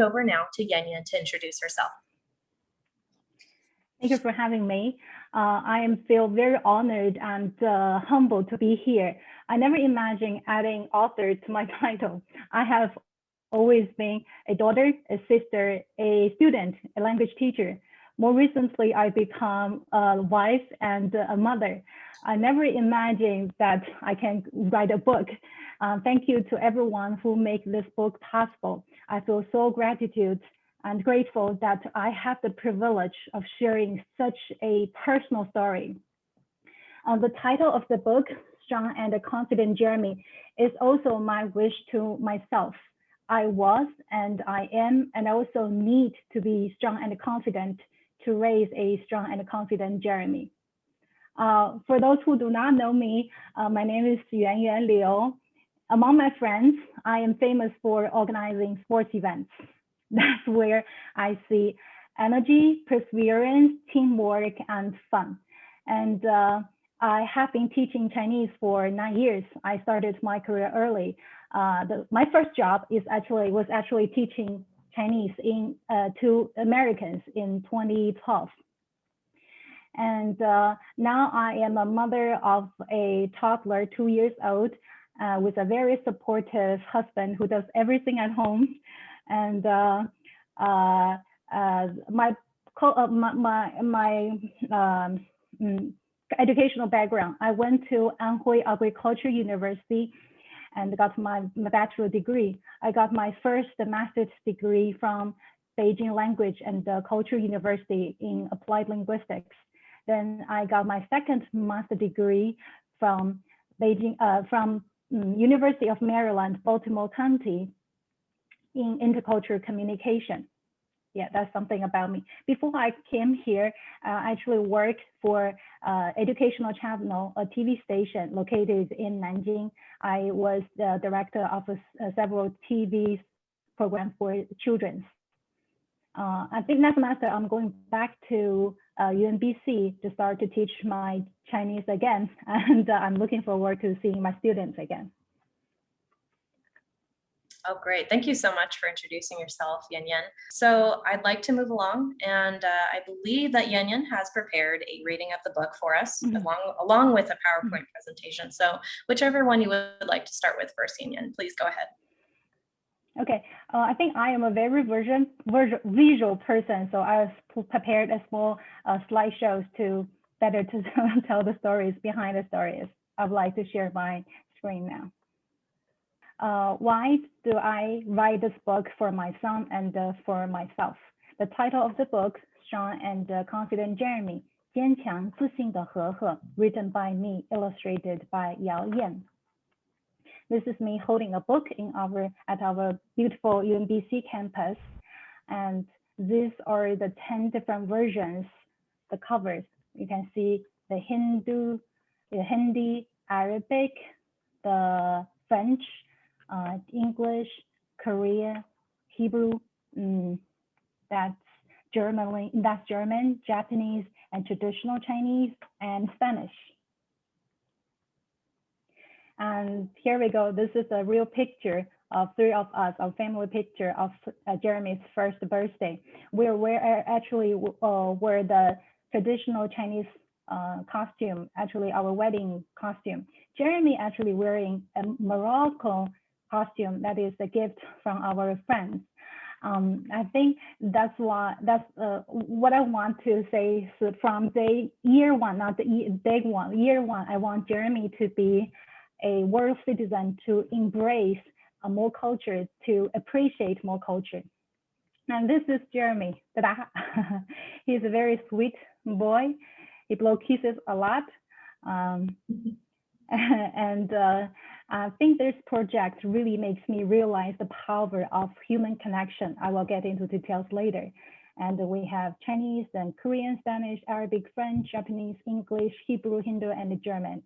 over now to Yuanyuan to introduce herself. Thank you for having me. I feel very honored and humbled to be here. I never imagined adding author to my title. I have always been a daughter, a sister, a student, a language teacher. More recently, I become a wife and a mother. I never imagined that I can write a book. Thank you to everyone who make this book possible. I feel so gratitude and grateful that I have the privilege of sharing such a personal story. The title of the book, Strong and Confident Jeremy, is also my wish to myself. I was and I am and I also need to be strong and confident to raise a strong and confident Jeremy. For those who do not know me, my name is Yuanyuan Liu. Among my friends, I am famous for organizing sports events. That's where I see energy, perseverance, teamwork, and fun. And I have been teaching Chinese for 9 years. I started my career early. My first job was actually teaching Chinese to Americans in 2012. And now I am a mother of a toddler, 2 years old, with a very supportive husband who does everything at home. And my educational background, I went to Anhui Agriculture University and got my bachelor degree. I got my first master's degree from Beijing Language and Culture University in Applied Linguistics. Then I got my second master degree from University of Maryland, Baltimore County, in intercultural communication. Yeah, that's something about me. Before I came here, I actually worked for Educational Channel, a TV station located in Nanjing. I was the director of several TV programs for children. I think next semester I'm going back to UNBC to start to teach my Chinese again, and I'm looking forward to seeing my students again. Oh, great. Thank you so much for introducing yourself, Yuanyuan. So I'd like to move along, and I believe that Yuanyuan has prepared a reading of the book for us, along with a PowerPoint presentation. So whichever one you would like to start with first, Yuanyuan, please go ahead. Okay, I think I am a very visual person, so I prepared a small slideshows to better to tell the stories behind the stories. I would like to share my screen now. Why do I write this book for my son and for myself? The title of the book, Strong and Confident Jeremy, 坚强自信的和和, written by me, illustrated by Yao Yan. This is me holding a book at our beautiful UNBC campus. And these are the 10 different versions, the covers. You can see the Hindi, Arabic, the French, English, Korea, Hebrew, that's German, Japanese, and traditional Chinese, and Spanish. And here we go. This is a real picture of 3 of us, a family picture of Jeremy's first birthday. We actually were the traditional Chinese costume, actually our wedding costume. Jeremy actually wearing a Moroccan costume that is a gift from our friends. I think that's what I want to say. So from the year one, not the big one, year one, I want Jeremy to be a world citizen, to embrace more culture, to appreciate more culture. And this is Jeremy. He's a very sweet boy. He blows kisses a lot. And I think this project really makes me realize the power of human connection. I will get into details later. And we have Chinese and Korean, Spanish, Arabic, French, Japanese, English, Hebrew, Hindu, and German.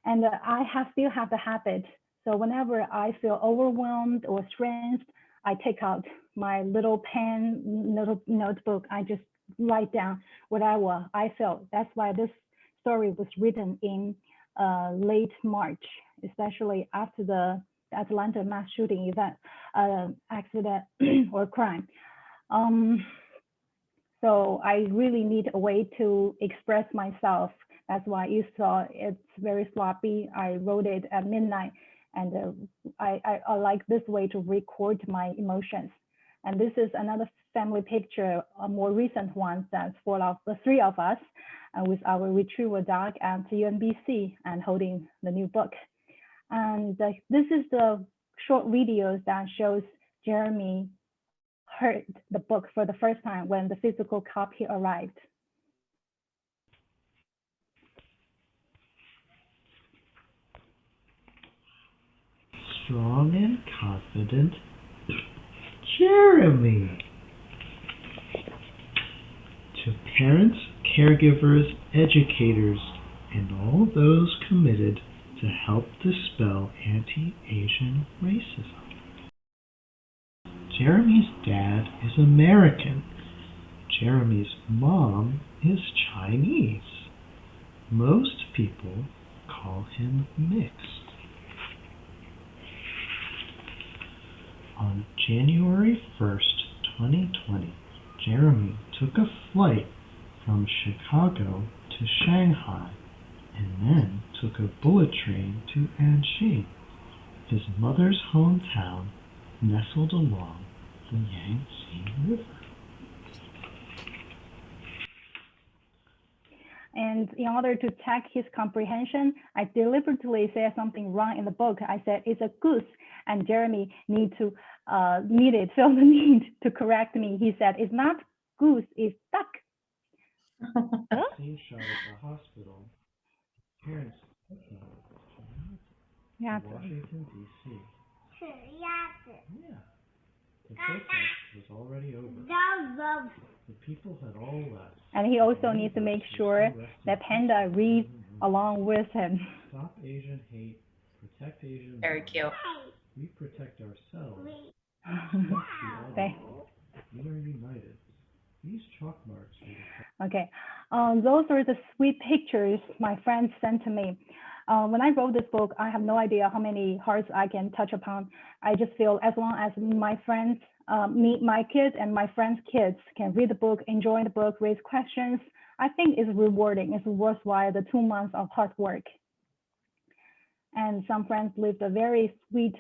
And I still have the habit. So whenever I feel overwhelmed or stressed, I take out my little pen, little notebook. I just write down whatever I felt. That's why this story was written in late March, especially after the Atlanta mass shooting event, accident or crime. So I really need a way to express myself. That's why you saw it's very sloppy. I wrote it at midnight, and I like this way to record my emotions. And this is another family picture, a more recent one that's full of the three of us with our retriever dog at UNBC and holding the new book. And this is the short videos that shows Jeremy heard the book for the first time when the physical copy arrived. Strong and confident Jeremy. To parents, caregivers, educators, and all those committed to help dispel anti-Asian racism. Jeremy's dad is American. Jeremy's mom is Chinese. Most people call him mixed. On January 1st, 2020, Jeremy took a flight from Chicago to Shanghai and then took a bullet train to Anqing, his mother's hometown nestled along the Yangtze River. And in order to check his comprehension, I deliberately said something wrong in the book. I said it's a goose, and Jeremy felt the need to correct me. He said it's not goose, it's duck. Scene shot at the hospital. Parents taking Yeah. Washington, D.C. Yeah. The protest was already over. The people had all left. And he also needs to make sure that Panda reads along with him. Stop Asian hate, protect Asian. Very cute. We protect ourselves. Okay. We are united. These chalk marks are Okay. Those are the sweet pictures my friends sent to me. When I wrote this book, I have no idea how many hearts I can touch upon. I just feel as long as my friends, my kids and my friends' kids can read the book, enjoy the book, raise questions, I think it's rewarding. It's worthwhile the 2 months of hard work. And some friends left a very sweet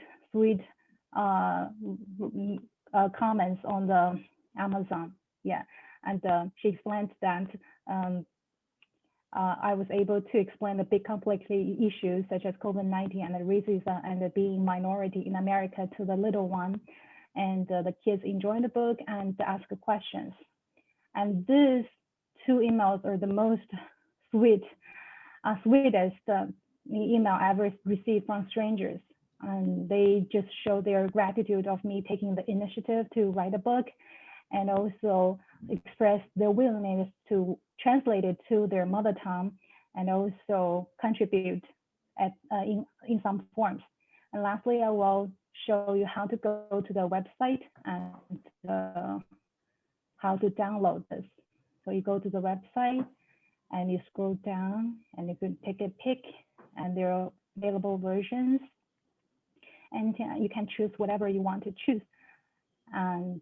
comments on the Amazon. Yeah, and she explained that I was able to explain the big complex issues such as COVID-19 and the racism and the being minority in America to the little one. And the kids enjoy the book and ask questions. And these 2 emails are the most sweetest email I ever received from strangers. And they just show their gratitude of me taking the initiative to write a book, and also express their willingness to translate it to their mother tongue, and also contribute in some forms. And lastly, I will show you how to go to the website and how to download this. So you go to the website and you scroll down and you can take a pic, and there are available versions, and you can choose whatever you want to choose. And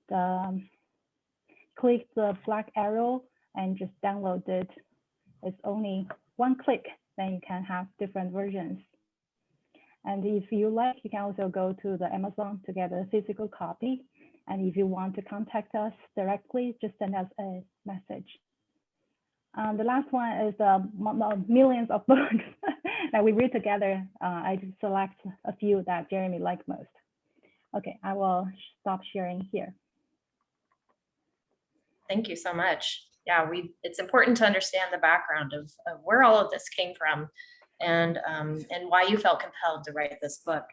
click the black arrow and just download it. It's only 1 click, then you can have different versions. And if you like, you can also go to the Amazon to get a physical copy. And if you want to contact us directly, just send us a message. The last one is millions of books that we read together. I just select a few that Jeremy liked most. Okay, I will stop sharing here. Thank you so much. Yeah, it's important to understand the background of where all of this came from, and why you felt compelled to write this book.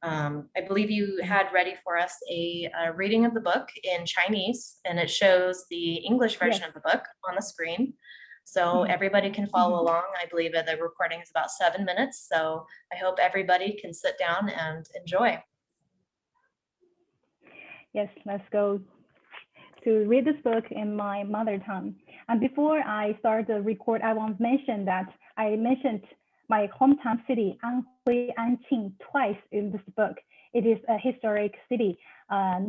I believe you had ready for us a reading of the book in Chinese, and it shows the English version of the book on the screen. So everybody can follow along. I believe that the recording is about 7 minutes. So I hope everybody can sit down and enjoy. Yes, let's go to read this book in my mother tongue. And before I start the record, I want to mention that I mentioned my hometown city, Anhui, Anqing, twice in this book. It is a historic city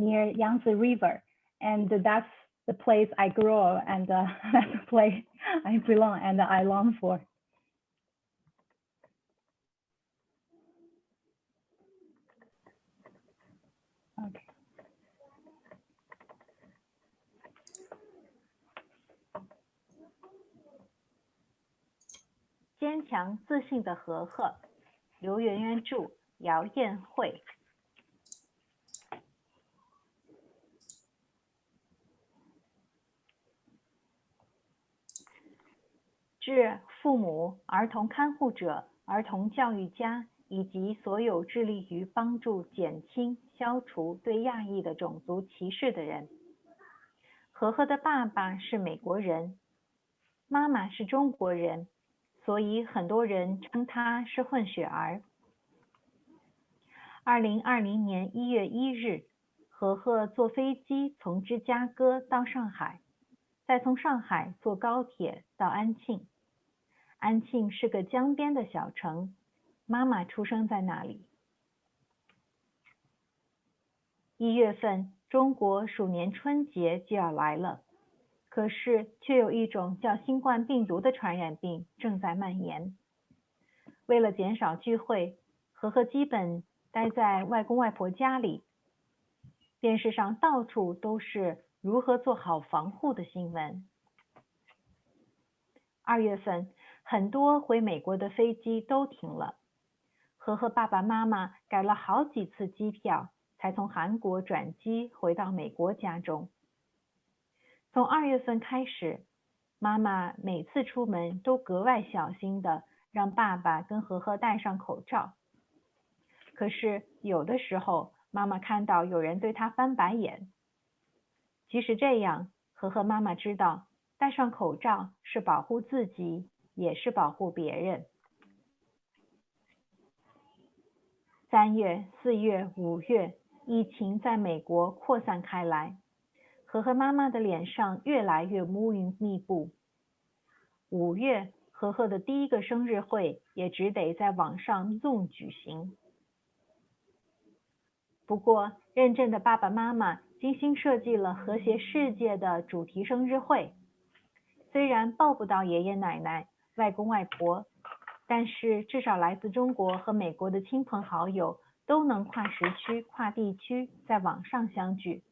near Yangtze River, and that's the place I grew up, and that's the place I belong and I long for. Okay. 坚强自信的和和，刘媛媛著，姚燕慧。致父母、儿童看护者、儿童教育家以及所有致力于帮助减轻、消除对亚裔的种族歧视的人。和和的爸爸是美国人，妈妈是中国人，所以很多人称他是混血儿。2020年1月1日，和和坐飞机从芝加哥到上海，再从上海坐高铁到安庆。安庆是个江边的小城，妈妈出生在那里。1月份，中国鼠年春节就要来了，可是却有一种叫新冠病毒的传染病正在蔓延。为了减少聚会，和和基本待在外公外婆家里。电视上到处都是如何做好防护的新闻。2月份，很多回美国的飞机都停了。和和爸爸妈妈改了好几次机票，才从韩国转机回到美国家中。从2月份开始，妈妈每次出门都格外小心地让爸爸跟和和戴上口罩。可是有的时候，妈妈看到有人对她翻白眼。即使这样，和和妈妈知道，戴上口罩是保护自己，也是保护别人。3月、4月、5月，疫情在美国扩散开来，和和妈妈的脸上越来越乌云密布。5月，和和的第一个生日会也只得在网上 Zoom 举行。不过，认真的爸爸妈妈精心设计了和谐世界的主题生日会。虽然抱不到爷爷奶奶、外公外婆，但是至少来自中国和美国的亲朋好友都能跨时区、跨地区在网上相聚。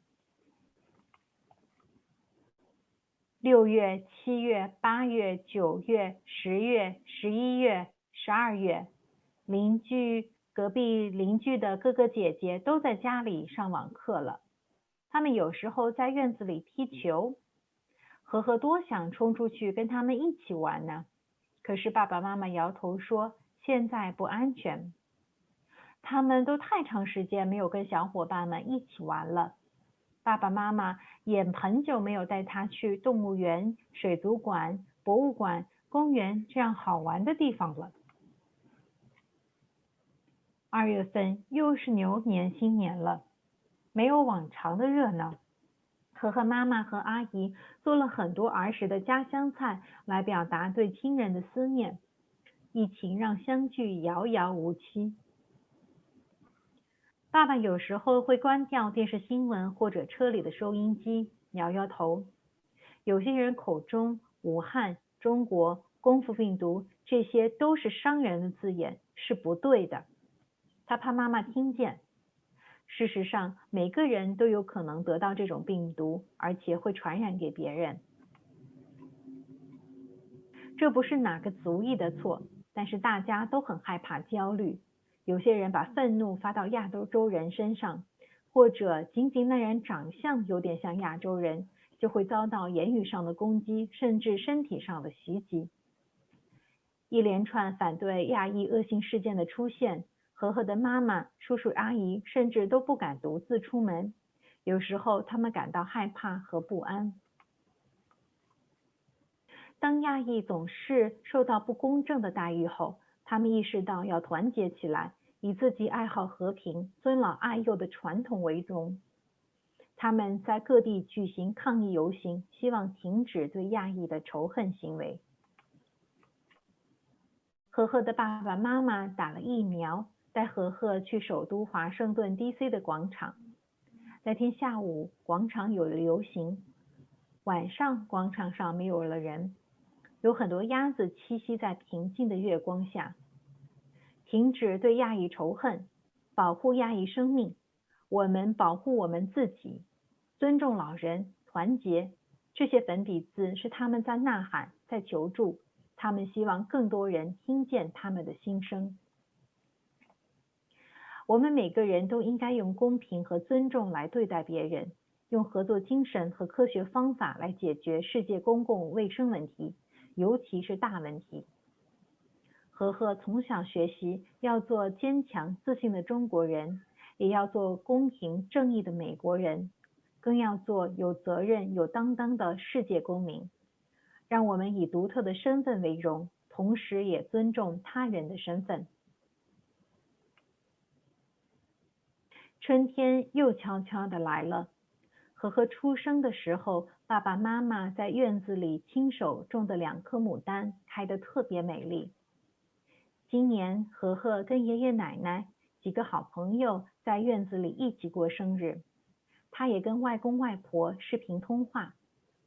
6月、7月、8月、9月、10月、11月、12月，隔壁邻居的哥哥姐姐都在家里上网课了。他们有时候在院子里踢球。和和多想冲出去跟他们一起玩呢，可是爸爸妈妈摇头说现在不安全。他们都太长时间没有跟小伙伴们一起玩了，爸爸妈妈也很久没有带他去动物园、水族馆、博物馆、公园这样好玩的地方了。2月份又是牛年新年了，没有往常的热闹。和和妈妈和阿姨做了很多儿时的家乡菜来表达对亲人的思念，疫情让相聚遥遥无期。爸爸有时候会关掉电视新闻或者车里的收音机，摇摇头。有些人口中武汉、中国、功夫病毒，这些都是伤人的字眼，是不对的。他怕妈妈听见。事实上，每个人都有可能得到这种病毒，而且会传染给别人。这不是哪个族裔的错，但是大家都很害怕焦虑。有些人把愤怒发到亚洲人身上，或者仅仅那人长相有点像亚洲人，就会遭到言语上的攻击，甚至身体上的袭击。一连串反对亚裔恶性事件的出现，和和的妈妈、叔叔阿姨甚至都不敢独自出门，有时候他们感到害怕和不安。当亚裔总是受到不公正的待遇后，他们意识到要团结起来，以自己爱好和平、尊老爱幼的传统为荣。他们在各地举行抗议游行，希望停止对亚裔的仇恨行为。和和的爸爸妈妈打了疫苗，带和和去首都华盛顿 DC 的广场。那天下午，广场有游行，晚上广场上没有了人，有很多鸭子栖息在平静的月光下。停止对亚裔仇恨，保护亚裔生命，我们保护我们自己，尊重老人，团结。这些粉笔字是他们在呐喊，在求助，他们希望更多人听见他们的心声。我们每个人都应该用公平和尊重来对待别人，用合作精神和科学方法来解决世界公共卫生问题，尤其是大问题。和和从小学习要做坚强自信的中国人，也要做公平正义的美国人，更要做有责任有担当的世界公民。让我们以独特的身份为荣，同时也尊重他人的身份。春天又悄悄地来了。和和出生的时候，爸爸妈妈在院子里亲手种的2棵牡丹开得特别美丽。今年和和跟爷爷奶奶几个好朋友在院子里一起过生日，他也跟外公外婆视频通话。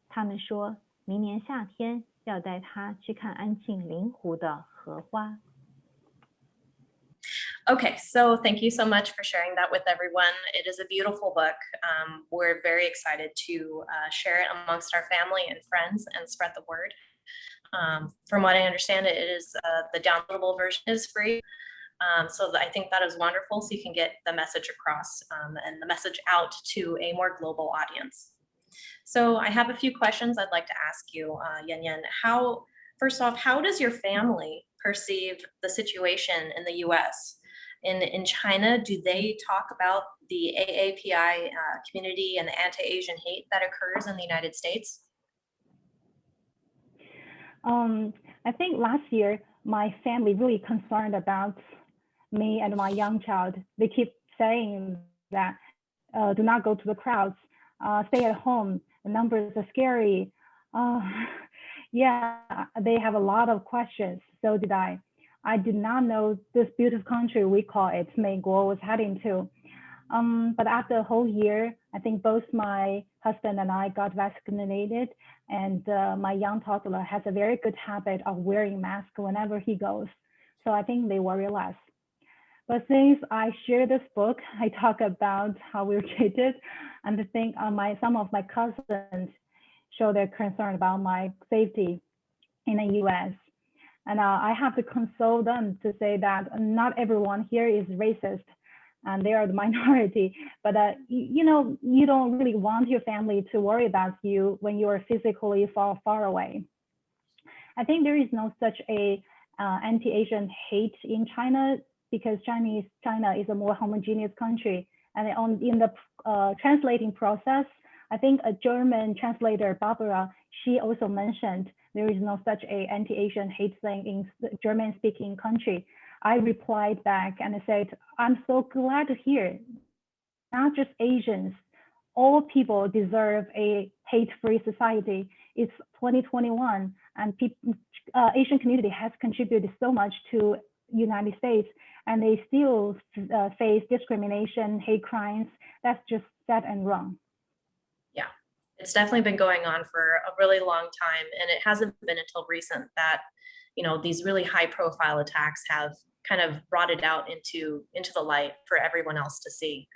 他们说明年夏天要带他去看安庆灵湖的荷花。Okay, so thank you so much for sharing that with everyone. It is a beautiful book. We're very excited to share it amongst our family and friends and spread the word. From what I understand, it is the downloadable version is free. So I think that is wonderful. So you can get the message across and the message out to a more global audience. So I have a few questions I'd like to ask you, Yuanyuan. First off, how does your family perceive the situation in the US? In China, do they talk about the AAPI community and the anti-Asian hate that occurs in the United States? I think last year, my family really concerned about me and my young child. They keep saying that do not go to the crowds, stay at home, the numbers are scary. Yeah, they have a lot of questions, so did I. I did not know this beautiful country we call it, 美国, was heading to. But after a whole year, I think both my husband and I got vaccinated, and my young toddler has a very good habit of wearing mask whenever he goes. So I think they worry less. But since I share this book, I talk about how we're treated, and I think some of my cousins show their concern about my safety in the US. And I have to console them to say that not everyone here is racist, and they are the minority. But you don't really want your family to worry about you when you are physically far away. I think there is no such a anti-Asian hate in China, because China is a more homogeneous country. And in the translating process, I think a German translator, Barbara, she also mentioned there is no such a anti-Asian hate thing in the German-speaking country. I replied back and I said, I'm so glad to hear, not just Asians, all people deserve a hate-free society. It's 2021, and Asian community has contributed so much to United States, and they still face discrimination, hate crimes. That's just sad and wrong. Yeah, it's definitely been going on for a really long time, and it hasn't been until recent that these really high-profile attacks have kind of brought it out into the light for everyone else to see.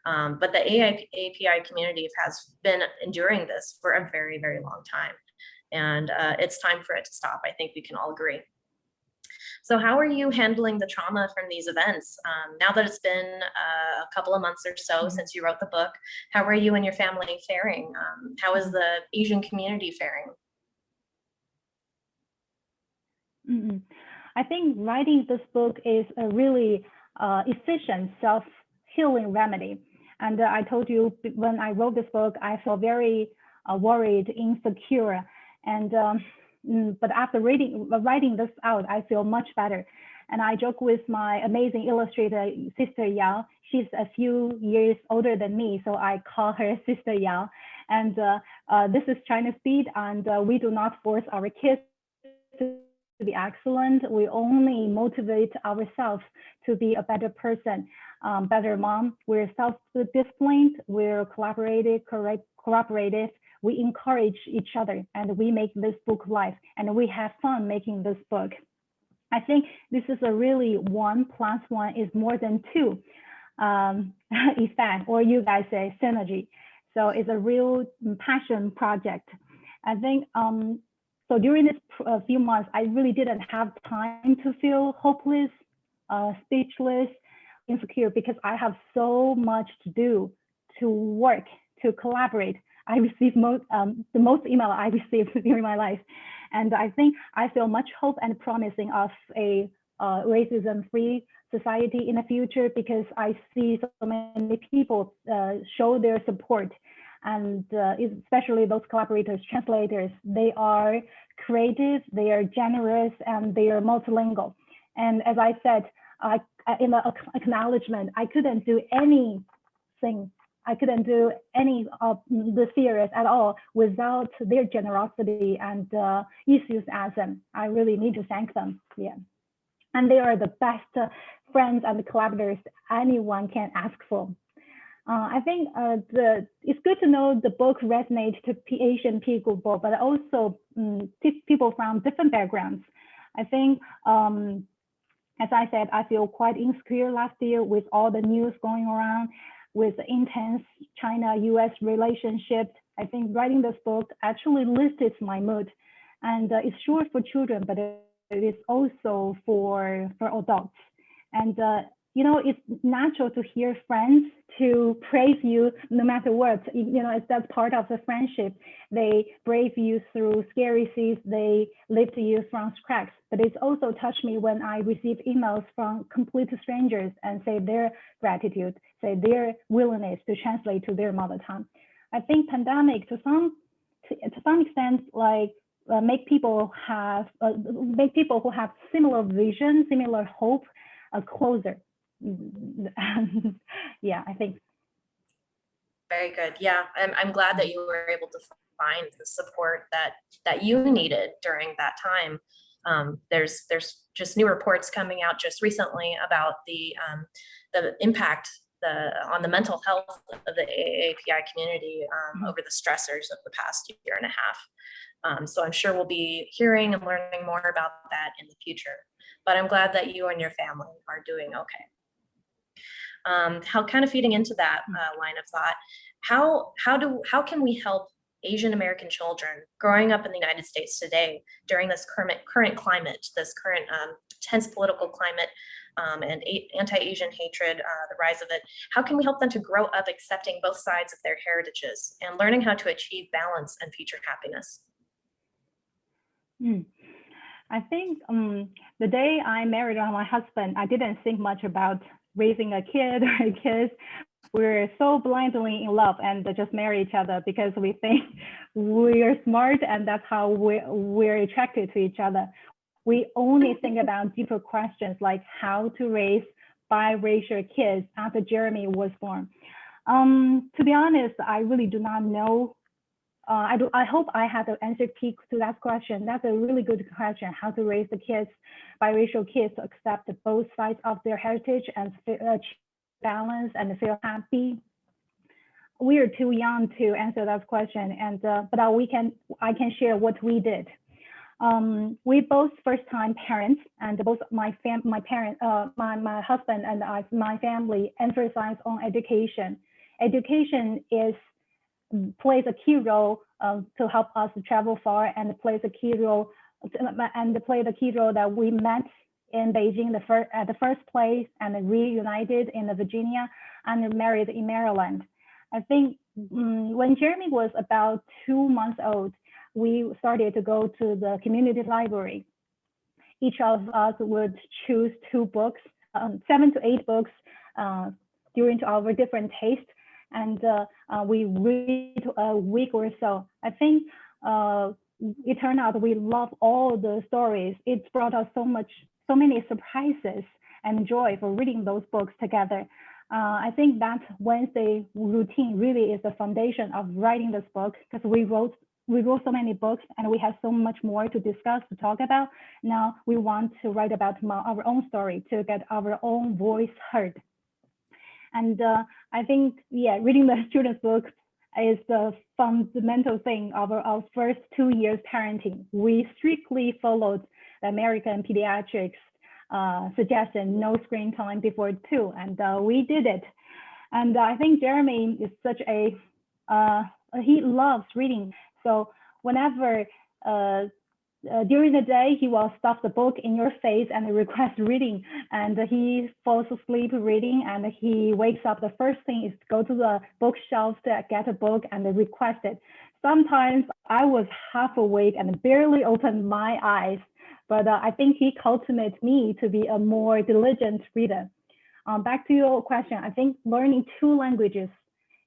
But the API community has been enduring this for a very, very long time, and it's time for it to stop. I think we can all agree. So how are you handling the trauma from these events? Now that it's been a couple of months or so since you wrote the book, how are you and your family faring? How is the Asian community faring? I think writing this book is a really efficient self-healing remedy. And I told you when I wrote this book, I felt very worried, insecure. And but after writing this out, I feel much better. And I joke with my amazing illustrator, Sister Yao. She's a few years older than me, so I call her Sister Yao. And this is China Speed, and we do not force our kids to be excellent. We only motivate ourselves to be a better person, better mom. We're self-disciplined, we're cooperative, we encourage each other, and we make this book live, and we have fun making this book. I think this is a really 1 + 1 is more than 2 effect, or you guys say synergy. So it's a real passion project. I think, so during this few months, I really didn't have time to feel hopeless, speechless, insecure, because I have so much to do, to work, to collaborate. I received the most email I received during my life. And I think I feel much hope and promising of a racism-free society in the future, because I see so many people show their support. And especially those collaborators, translators, they are creative, they are generous, and they are multilingual. And as I said, in the acknowledgement, I couldn't do anything. I couldn't do any of the series at all without their generosity and enthusiasm. I really need to thank them. Yeah, and they are the best friends and collaborators anyone can ask for. I think it's good to know the book resonates to Asian people, but also people from different backgrounds. I think, as I said, I feel quite insecure last year with all the news going around, with the intense China-US relationship. I think writing this book actually lifted my mood, and it's short for children, but it is also for adults. And you know, it's natural to hear friends to praise you no matter what. You know, that's part of the friendship. They brave you through scary seas. They lift you from scratch. But it's also touched me when I receive emails from complete strangers and say their gratitude, say their willingness to translate to their mother tongue. I think pandemic to some extent, like make people who have similar vision, similar hope, closer. Yeah, I think. Very good. Yeah, I'm glad that you were able to find the support that you needed during that time. There's just new reports coming out just recently about the impact on the mental health of the AAPI community over the stressors of the past year and a half. So I'm sure we'll be hearing and learning more about that in the future. But I'm glad that you and your family are doing okay. How kind of feeding into that line of thought, how can we help Asian American children growing up in the United States today during this current climate, this current tense political climate, and anti-Asian hatred, the rise of it? How can we help them to grow up accepting both sides of their heritages and learning how to achieve balance and future happiness? I think the day I married my husband, I didn't think much about raising a kid or kids. We're so blindly in love and just marry each other because we think we're smart and that's how we're attracted to each other. We only think about deeper questions like how to raise biracial kids after Jeremy was born. To be honest, I really do not know. I hope I had the answer to that question. That's a really good question, how to raise the kids, biracial kids, to accept both sides of their heritage and achieve balance and feel happy. We are too young to answer that question, and but I can share what we did. We both first-time parents, and both my husband and my family emphasize on education. Education plays a key role to help us travel far, and plays a key role that we met in Beijing at the first place, and reunited in Virginia and married in Maryland. I think when Jeremy was about 2 months old, we started to go to the community library. Each of us would choose 2 books, 7 to 8 books during our different tastes. And we read a week or so. I think it turned out we love all the stories. It brought us so many surprises and joy for reading those books together. I think that Wednesday routine really is the foundation of writing this book, because we wrote we wrote so many books and we have so much more to discuss, to talk about. Now we want to write about our own story to get our own voice heard. And I think, yeah, reading the children's book is the fundamental thing of our first 2 years parenting. We strictly followed the American pediatrics suggestion, no screen time before 2, and we did it. And I think Jeremy is such a, he loves reading. So whenever during the day, he will stuff the book in your face and request reading. And he falls asleep reading, and he wakes up. The first thing is to go to the bookshelf to get a book and request it. Sometimes I was half awake and barely opened my eyes, but I think he cultivates me to be a more diligent reader. Back to your question, I think learning 2 languages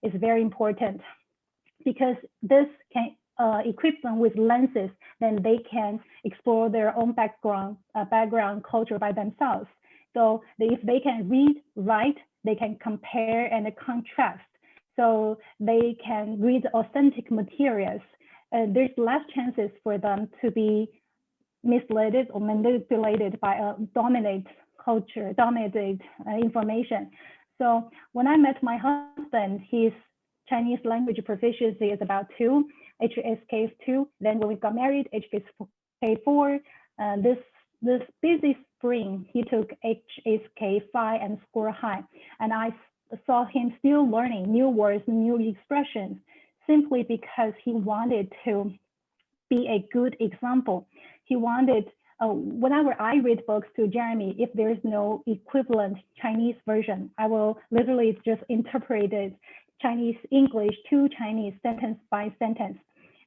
is very important because this can equip them with lenses, then they can explore their own background culture by themselves. So if they can read, write, they can compare and contrast. So they can read authentic materials. There's less chances for them to be misled or manipulated by a dominant culture, dominated information. So when I met my husband, his Chinese language proficiency is about 2, HSK is 2. Then when we got married, HSK 4. This busy spring, he took HSK 5 and scored high. And I saw him still learning new words, new expressions, simply because he wanted to be a good example. He wanted, whenever I read books to Jeremy, if there is no equivalent Chinese version, I will literally just interpret it Chinese English to Chinese sentence by sentence.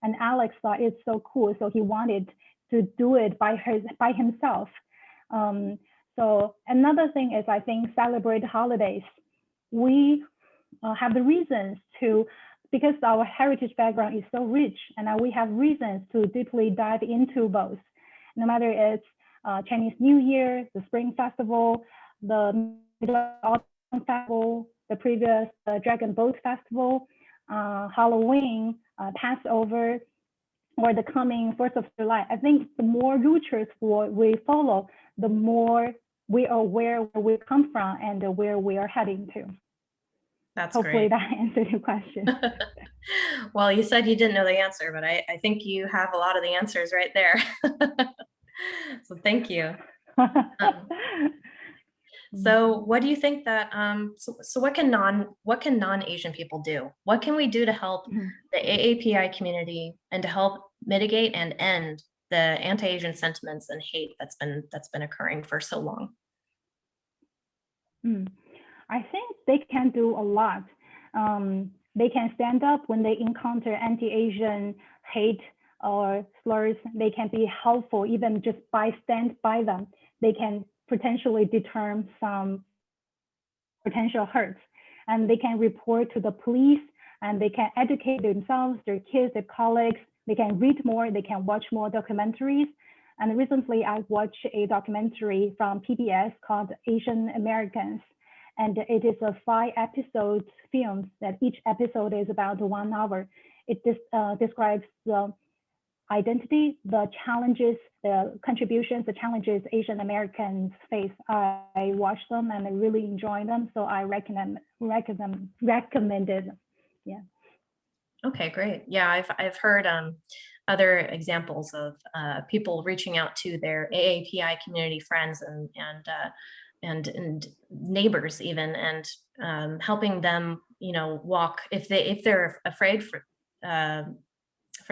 And Alex thought it's so cool, so he wanted to do it by himself. So another thing is, I think, celebrate holidays. We have the reasons to, because our heritage background is so rich, and we have reasons to deeply dive into both. No matter it's Chinese New Year, the Spring Festival, the Mid-Autumn Festival, the previous Dragon Boat Festival, Halloween, Passover, or the coming 4th of July. I think the more roots we follow, the more we are aware where we come from and where we are heading to. That's Hopefully great. that answered your question. Well, you said you didn't know the answer, but I think you have a lot of the answers right there. So thank you. So what do you think that, so what can non-Asian people do? What can we do to help the AAPI community and to help mitigate and end the anti-Asian sentiments and hate that's been occurring for so long? I think they can do a lot. They can stand up when they encounter anti-Asian hate or slurs. They can be helpful, even just stand by them. They can potentially deter some potential hurts, and they can report to the police, and they can educate themselves, their kids, their colleagues. They can read more, they can watch more documentaries. And recently I watched a documentary from PBS called Asian Americans. And it is a 5-episode film that each episode is about 1 hour. It describes the identity, the challenges, the contributions, the challenges Asian Americans face. I watched them and I really enjoyed them, so I recommended them. Yeah. Okay, great. Yeah, I've heard other examples of people reaching out to their AAPI community friends and neighbors even, and helping them, walk if they're afraid for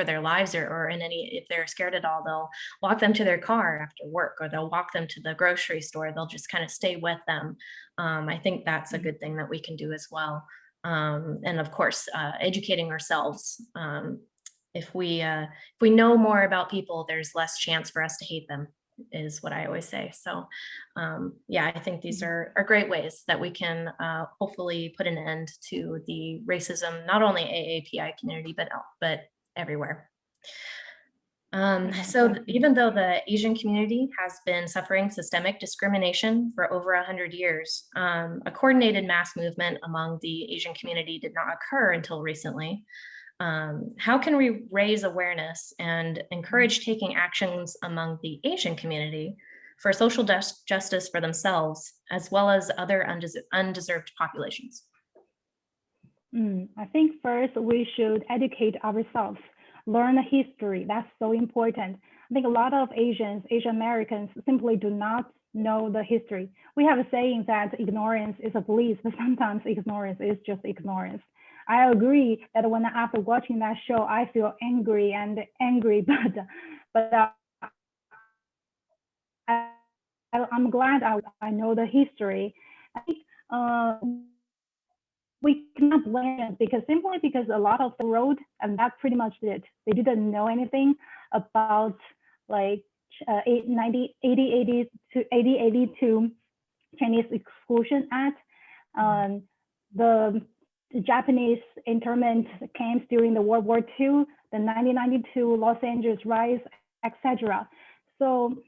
their lives or if they're scared at all, they'll walk them to their car after work, or they'll walk them to the grocery store. They'll just kind of stay with them. I think that's a good thing that we can do as well. And of course, educating ourselves. If we know more about people, there's less chance for us to hate them, is what I always say. So yeah, I think these are great ways that we can hopefully put an end to the racism, not only AAPI community, but everywhere. So even though the Asian community has been suffering systemic discrimination for over 100 years, a coordinated mass movement among the Asian community did not occur until recently. How can we raise awareness and encourage taking actions among the Asian community for social justice for themselves, as well as other undeserved populations? I think first we should educate ourselves, learn the history. That's so important. I think a lot of Asian Americans simply do not know the history. We have a saying that ignorance is a bliss, but sometimes ignorance is just ignorance. I agree that when after watching that show, I feel angry, but I'm glad I know the history. I think we cannot blame them because a lot of the road, and that's pretty much it. They didn't know anything about like 8082 Chinese Exclusion Act, the Japanese internment camps during the World War II, the 1992 Los Angeles riots, etc. So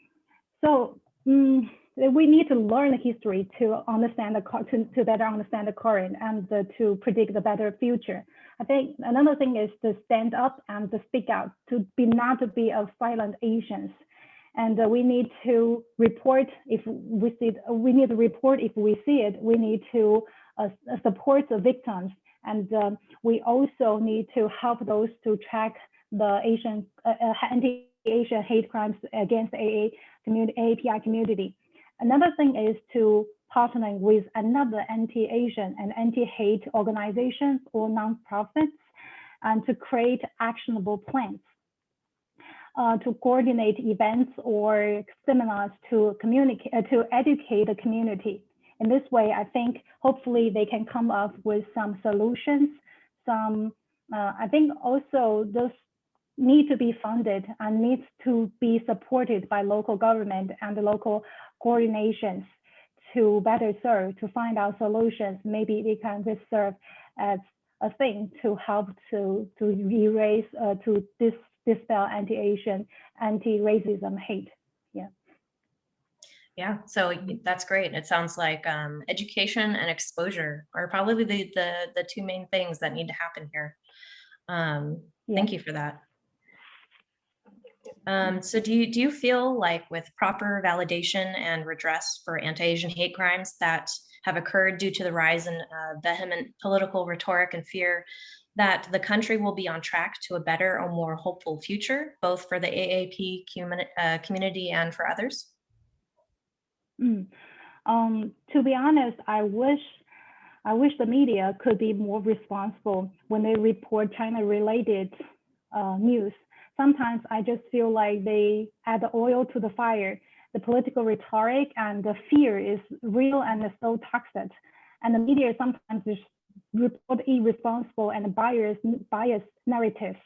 we need to learn the history to understand to better understand the current and to predict the better future. I think another thing is to stand up and to speak out, not to be a silent Asians. And we need to report if we see it. We need to report if we see it. We need to support the victims, and we also need to help those to track the anti-Asian hate crimes against the AAPI community. Another thing is to partner with another anti-Asian and anti-hate organizations or nonprofits, and to create actionable plans. To coordinate events or seminars to educate the community. In this way, I think hopefully they can come up with some solutions. I think also those need to be funded and needs to be supported by local government and the local coordinations to better serve, to find out solutions. Maybe they can just serve as a thing to help to erase, to dispel anti-Asian, anti-racism hate. Yeah, so that's great. It sounds like education and exposure are probably the two main things that need to happen here. Thank you for that. So do you feel like with proper validation and redress for anti-Asian hate crimes that have occurred due to the rise in vehement political rhetoric and fear, that the country will be on track to a better or more hopeful future, both for the AAP community and for others? To be honest, I wish the media could be more responsible when they report China-related news. Sometimes I just feel like they add the oil to the fire. The political rhetoric and the fear is real and is so toxic. And the media sometimes just report irresponsible and biased narratives.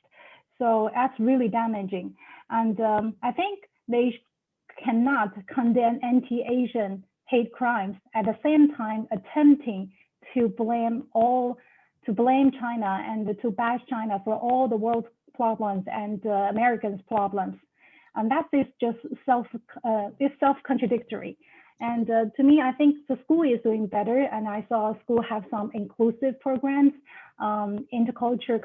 So that's really damaging. And I think they cannot condemn anti-Asian hate crimes at the same time attempting to blame China and to bash China for all the world's problems and Americans' problems. And that is just self-contradictory. And to me, I think the school is doing better. And I saw school have some inclusive programs, intercultural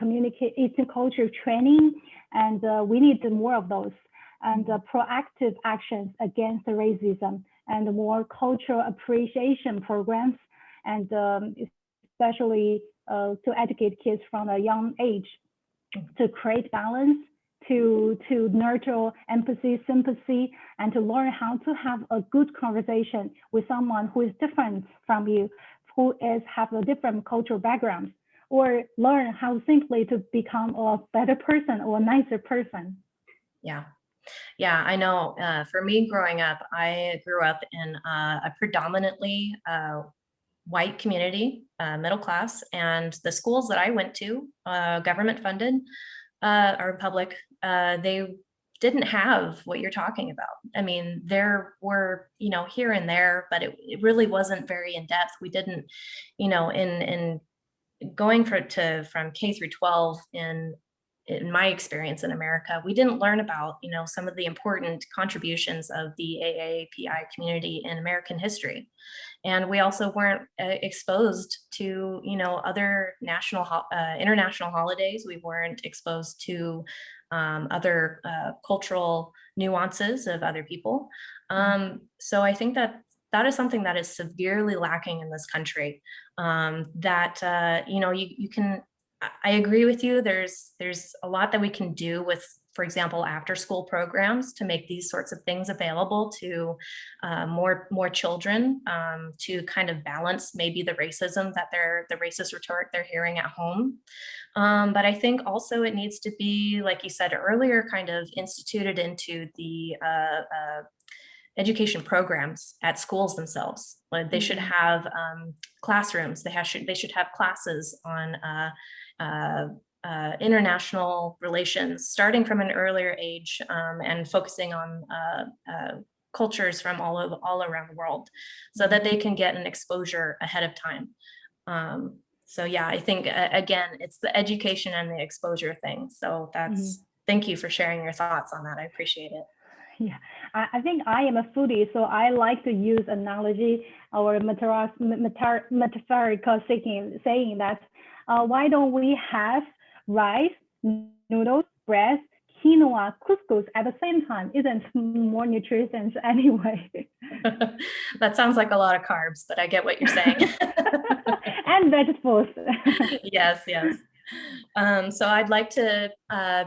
training, and we need more of those. And proactive actions against the racism and more cultural appreciation programs, and especially to educate kids from a young age to create balance, to nurture empathy, sympathy, and to learn how to have a good conversation with someone who is different from you, who have a different cultural background, or learn how simply to become a better person or a nicer person. Yeah, I know for me growing up, I grew up in a predominantly white community, middle class, and the schools that I went to, government funded or public, they didn't have what you're talking about. I mean, there were, here and there, but it really wasn't very in depth. We didn't, in going from K through 12 in in my experience in America, we didn't learn about, some of the important contributions of the AAPI community in American history. And we also weren't exposed to, other international holidays. We weren't exposed to other cultural nuances of other people. So I think that is something that is severely lacking in this country. You can, I agree with you. There's a lot that we can do with, for example, after school programs to make these sorts of things available to more children, to kind of balance maybe the racism that the racist rhetoric they're hearing at home. But I think also it needs to be, like you said earlier, kind of instituted into the education programs at schools themselves. Like they should have classrooms. They should have classes on international relations, starting from an earlier age, and focusing on cultures from all around the world, so that they can get an exposure ahead of time. So yeah, I think again, it's the education and the exposure thing. So thank you for sharing your thoughts on that. I appreciate it. Yeah, I think I am a foodie, so I like to use analogy or metaphorical saying that why don't we have rice, noodles, bread, quinoa, couscous at the same time? Isn't more nutritious anyway? That sounds like a lot of carbs, but I get what you're saying. And vegetables. Yes. So I'd like to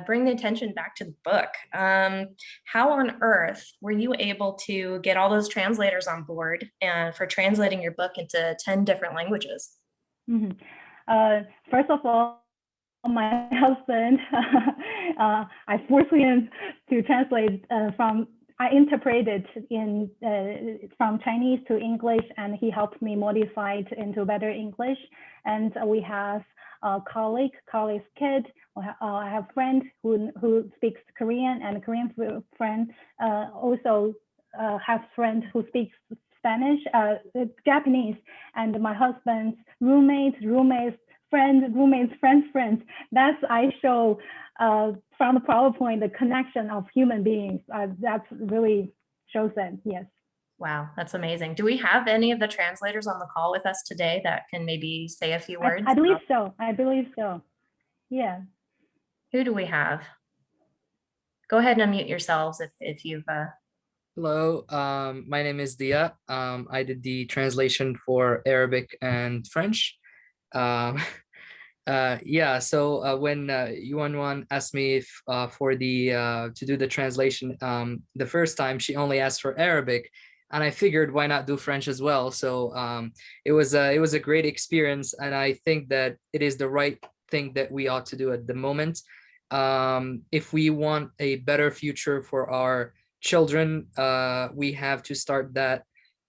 bring the attention back to the book. How on earth were you able to get all those translators on board and for translating your book into 10 different languages? First of all, my husband, I forced him to translate I interpreted from Chinese to English, and he helped me modify it into better English. And we have a colleague's kid. I have a friend who speaks Korean, and a Korean friend also has friends who speaks Spanish, Japanese, and my husband's roommates, friends. I show from the PowerPoint the connection of human beings. That really shows that, yes. Wow, that's amazing. Do we have any of the translators on the call with us today that can maybe say a few words? I believe so. Yeah. Who do we have? Go ahead and unmute yourselves if you've... Hello, my name is Dia. I did the translation for Arabic and French. So when Yuanyuan asked me if to do the translation the first time, she only asked for Arabic, and I figured why not do French as well. So it was a great experience, and I think that it is the right thing that we ought to do at the moment. If we want a better future for our children, we have to start that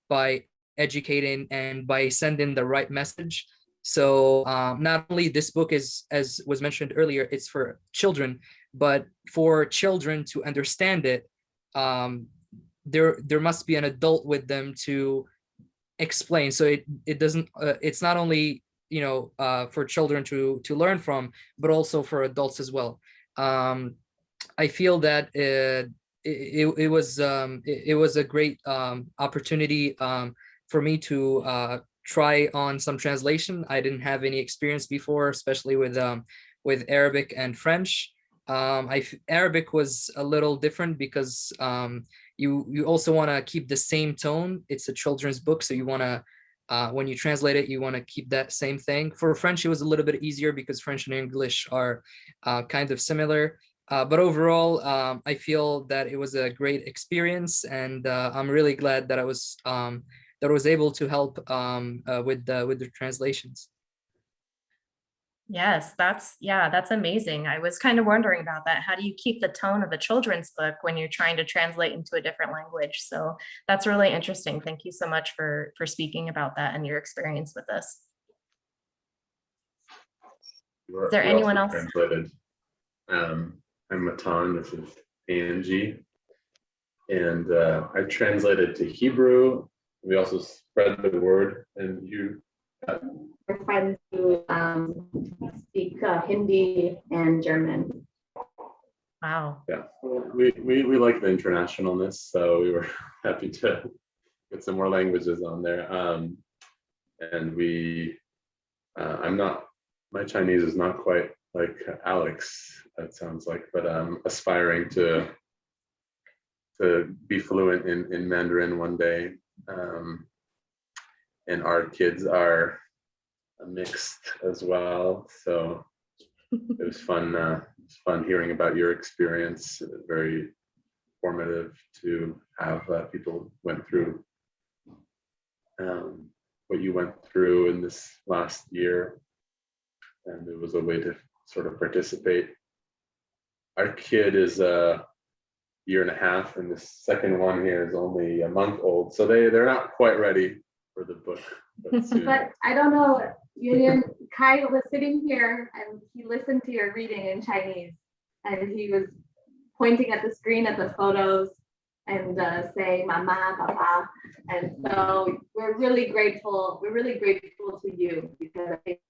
by educating and by sending the right message. So not only this book is, as was mentioned earlier, it's for children, but for children to understand it, there must be an adult with them to explain. So it doesn't it's not only for children to learn from, but also for adults as well. I feel that it was a great opportunity for me to try on some translation. I didn't have any experience before, especially with Arabic and French. Arabic was a little different because you also want to keep the same tone. It's a children's book, so you want to when you translate it, you want to keep that same thing. For French, it was a little bit easier because French and English are kind of similar. But overall, I feel that it was a great experience, and I'm really glad that I was able to help with the translations. Yes, that's amazing. I was kind of wondering about that. How do you keep the tone of a children's book when you're trying to translate into a different language? So that's really interesting. Thank you so much for speaking about that and your experience with this. Is there anyone else? Translated. I'm Matan, this is Angie. And I translated to Hebrew. We also spread the word, and you my friends who speak Hindi and German. Wow. Yeah, well, we like the internationalness, so we were happy to get some more languages on there. And my Chinese is not quite like Alex, that sounds like, but I'm aspiring to be fluent in Mandarin one day. And our kids are mixed as well, so it was fun hearing about your experience. Very formative to have people went through what you went through in this last year, and it was a way to sort of participate. Our kid is a year and a half, and the second one here is only a month old, so they're not quite ready for the book, but soon. But I don't know, Yuanyuan, Kai was sitting here and he listened to your reading in Chinese, and he was pointing at the screen at the photos and saying "Mama, Papa," and so we're really grateful. We're really grateful to you, because I think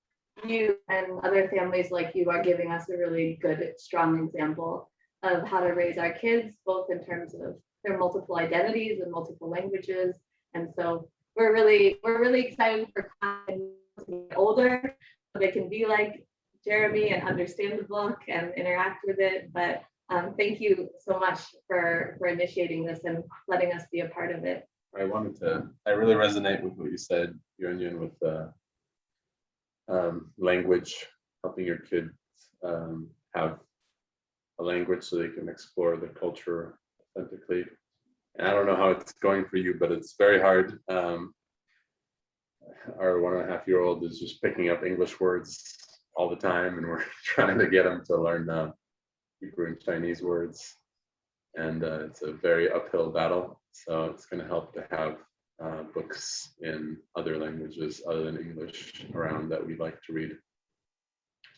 you and other families like you are giving us a really good, strong example of how to raise our kids, both in terms of their multiple identities and multiple languages. And so we're really excited for Kai to get older, so they can be like Jeremy and understand the book and interact with it. But thank you so much for initiating this and letting us be a part of it. I really resonate with what you said, Yuanyuan, with language, helping your kids have a language so they can explore the culture authentically. And I don't know how it's going for you, but it's very hard. Our 1.5-year-old is just picking up English words all the time, and we're trying to get him to learn Hebrew and Chinese words. And it's a very uphill battle. So it's going to help to have books in other languages other than English around that we like to read.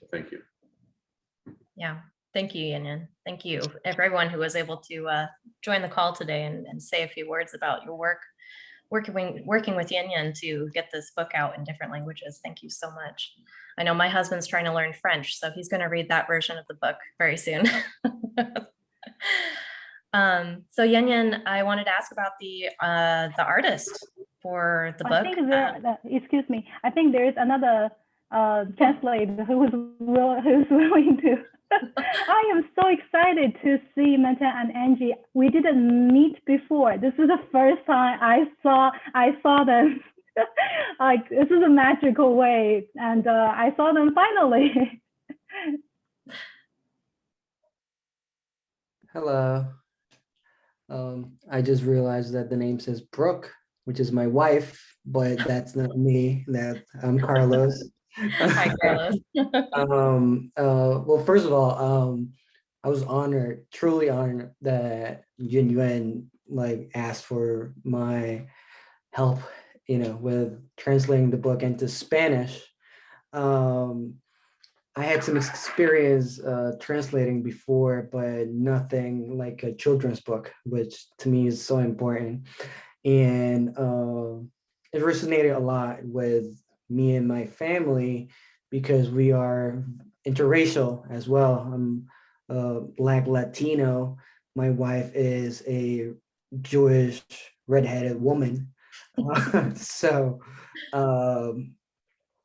So thank you. Yeah. Thank you, Yuanyuan. Thank you, everyone who was able to join the call today and say a few words about your work, working with Yuanyuan to get this book out in different languages. Thank you so much. I know my husband's trying to learn French, so he's going to read that version of the book very soon. So Yuanyuan, I wanted to ask about the artist for the book. I think excuse me. I think there is another translator who's willing to. I am so excited to see Meta and Angie. We didn't meet before. This is the first time I saw them. Like, this is a magical way, and I saw them finally. Hello. I just realized that the name says Brooke, which is my wife, but that's not me. I'm Carlos. Hi, Carlos. Well, first of all, I was honored, truly honored that Yuanyuan asked for my help, with translating the book into Spanish. I had some experience translating before, but nothing like a children's book, which to me is so important. And it resonated a lot with me and my family because we are interracial as well. I'm Black Latino. My wife is a Jewish redheaded woman. So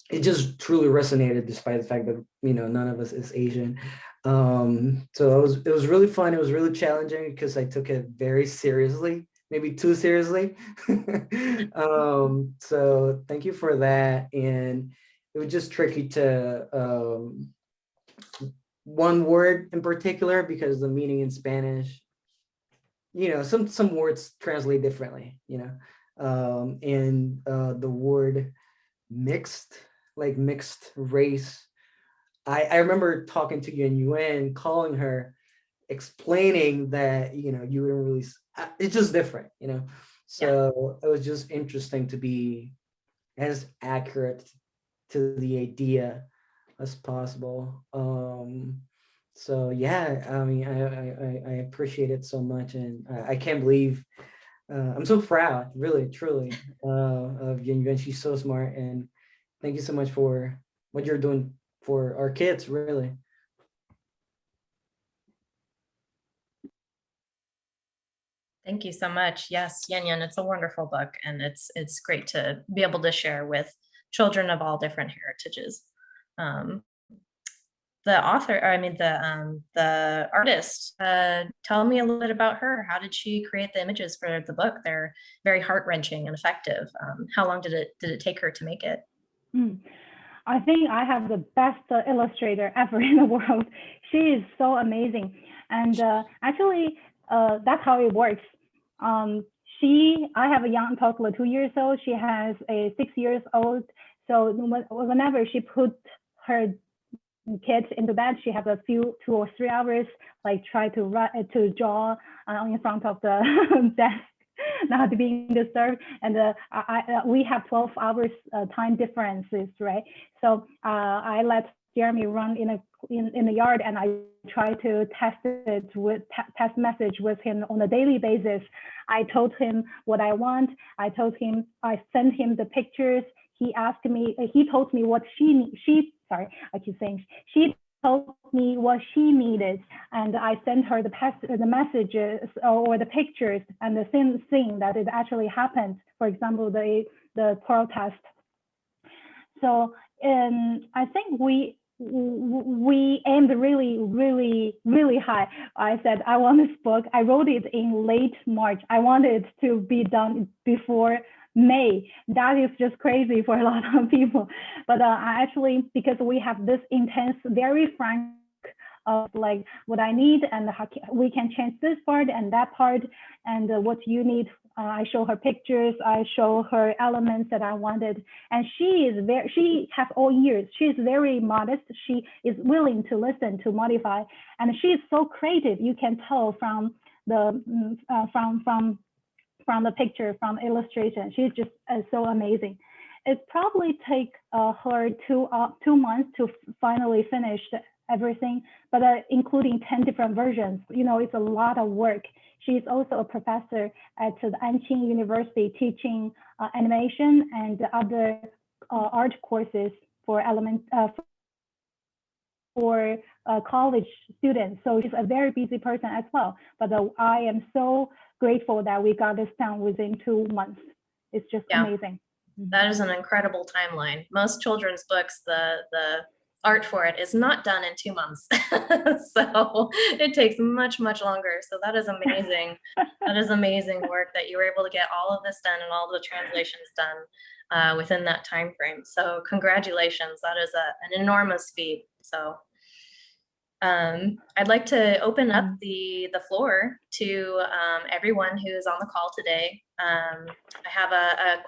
it just truly resonated, despite the fact that none of us is Asian. So it was really fun. It was really challenging because I took it very seriously, maybe too seriously. So thank you for that. And it was just tricky to one word in particular, because the meaning in Spanish, some words translate differently, and the word mixed, like mixed race. I remember talking to Yuanyuan, calling her, explaining that, you wouldn't really, it's just different, So It was just interesting to be as accurate to the idea as possible. So yeah, I mean, I appreciate it so much, and I can't believe, I'm so proud, really, truly, of Yuanyuan. She's so smart, and thank you so much for what you're doing for our kids, really. Thank you so much. Yes, Yuanyuan, it's a wonderful book, and it's great to be able to share with children of all different heritages. Um, the author, or I mean the artist, tell me a little bit about her. How did she create the images for the book? They're very heart-wrenching and effective. How long did it take her to make it? I think I have the best illustrator ever in the world. She is so amazing. And actually, that's how it works. I have a young toddler, 2 years old. She has a 6 years old. So whenever she put her kids into bed, she has a few 2 or 3 hours, like try to draw in front of the desk, not being disturbed. And we have 12 hours time differences, right? So I let Jeremy run in the yard, and I try to test message with him on a daily basis. I told him what I want. I sent him the pictures. He told me what she told me what she needed, and I sent her the messages or the pictures and the same thing that it actually happened. For example, the protest. So I think we aimed really high. I said, I want this book. I wrote it in late March. I wanted it to be done before May. That is just crazy for a lot of people. But I actually, because we have this intense, very frank of like what I need and how we can change this part and that part and what you need. I show her pictures, I show her elements that I wanted. And she has all ears. She is very modest. She is willing to listen, to modify. And she is so creative. You can tell from the picture, from illustration. She's just so amazing. It probably take her 2 months to finally finish everything, but including 10 different versions. You know, it's a lot of work. She's also a professor at the Anqing University teaching animation and other art courses for college students. So she's a very busy person as well. But I am so grateful that we got this done within 2 months. It's just amazing. That is an incredible timeline. Most children's books, the art for it is not done in 2 months. So it takes much longer. So that is amazing. That is amazing work that you were able to get all of this done and all the translations done within that time frame. So congratulations. That is an enormous feat. So I'd like to open up the floor to everyone who's on the call today. I have a